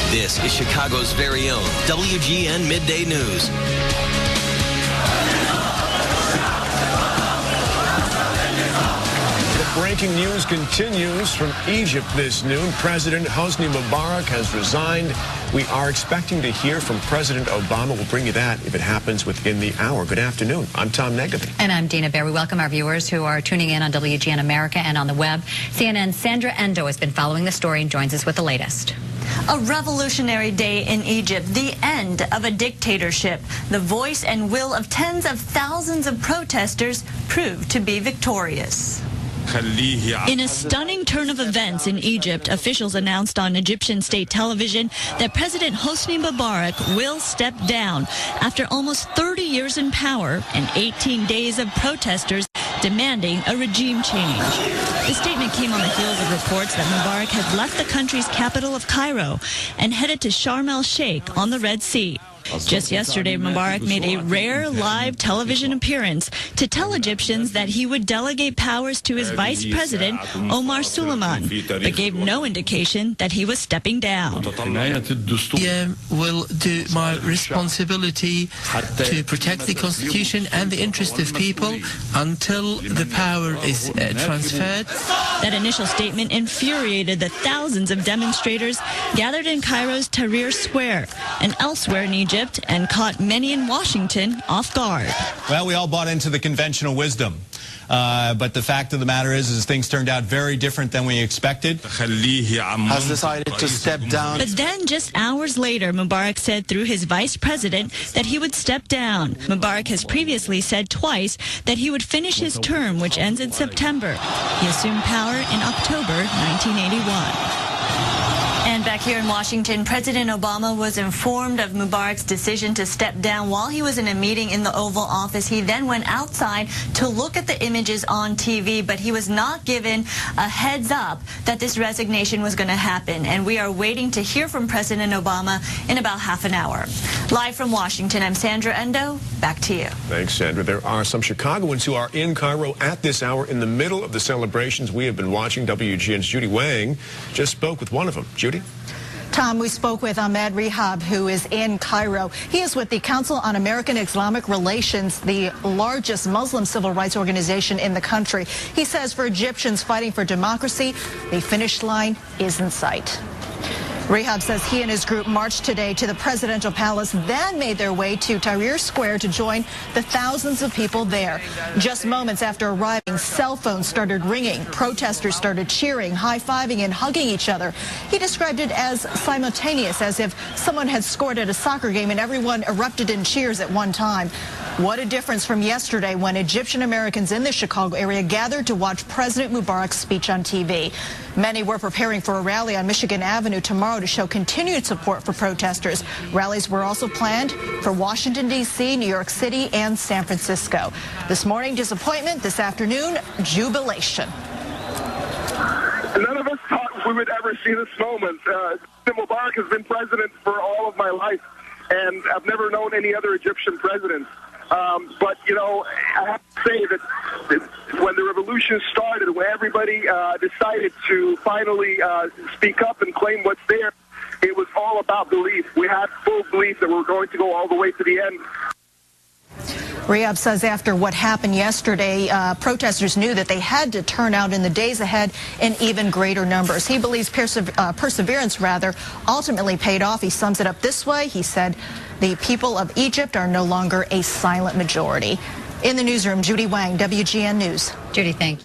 This is Chicago's very own WGN Midday News. Breaking news continues from Egypt this noon. President Hosni Mubarak has resigned. We are expecting to hear from President Obama. We'll bring you that if it happens within the hour. Good afternoon. I'm Tom Negaby. And I'm Dina Bair. We welcome our viewers who are tuning in on WGN America and on the web. CNN's Sandra Endo has been following the story and joins us with the latest. A revolutionary day in Egypt, the end of a dictatorship. The voice and will of tens of thousands of protesters proved to be victorious. In a stunning turn of events in Egypt, officials announced on Egyptian state television that President Hosni Mubarak will step down after almost 30 years in power and 18 days of protesters demanding a regime change. The statement came on the heels of reports that Mubarak had left the country's capital of Cairo and headed to Sharm el-Sheikh on the Red Sea. Just yesterday, Mubarak made a rare live television appearance to tell Egyptians that he would delegate powers to his vice president, Omar Suleiman, but gave no indication that he was stepping down. I will do my responsibility to protect the Constitution and the interest of people until the power is transferred. That initial statement infuriated the thousands of demonstrators gathered in Cairo's Tahrir Square and elsewhere in Egypt, and caught many in Washington off guard. Well, we all bought into the conventional wisdom. But the fact of the matter is things turned out very different than we expected. Has decided to step down. But then, just hours later, Mubarak said through his vice president that he would step down. Mubarak has previously said twice that he would finish his term, which ends in September. He assumed power in October 1981. And back here in Washington, President Obama was informed of Mubarak's decision to step down while he was in a meeting in the Oval Office. He then went outside to look at the images on TV, but he was not given a heads up that this resignation was going to happen. And we are waiting to hear from President Obama in about half an hour. Live from Washington, I'm Sandra Endo. Back to you. Thanks, Sandra. There are some Chicagoans who are in Cairo at this hour in the middle of the celebrations we have been watching. WGN's Judy Wang just spoke with one of them. Judy? Tom, we spoke with Ahmed Rehab, who is in Cairo. He is with the Council on American Islamic Relations, the largest Muslim civil rights organization in the country. He says for Egyptians fighting for democracy, the finish line is in sight. Rehab says he and his group marched today to the presidential palace, then made their way to Tahrir Square to join the thousands of people there. Just moments after arriving, cell phones started ringing. Protesters started cheering, high-fiving, and hugging each other. He described it as simultaneous, as if someone had scored at a soccer game and everyone erupted in cheers at one time. What a difference from yesterday when Egyptian Americans in the Chicago area gathered to watch President Mubarak's speech on TV. Many were preparing for a rally on Michigan Avenue tomorrow to show continued support for protesters. Rallies were also planned for Washington, D.C., New York City, and San Francisco. This morning, disappointment. This afternoon, jubilation. None of us thought we would ever see this moment. Mubarak has been president for all of my life, and I've never known any other Egyptian president. But, you know, I have to say that when the revolution started, when everybody decided to finally speak up and claim what's there, it was all about belief. We had full belief that we were going to go all the way to the end. Rehab says after what happened yesterday, protesters knew that they had to turn out in the days ahead in even greater numbers. He believes perseverance, ultimately paid off. He sums it up this way. He said, the people of Egypt are no longer a silent majority. In the newsroom, Judy Wang, WGN News. Judy, thank you.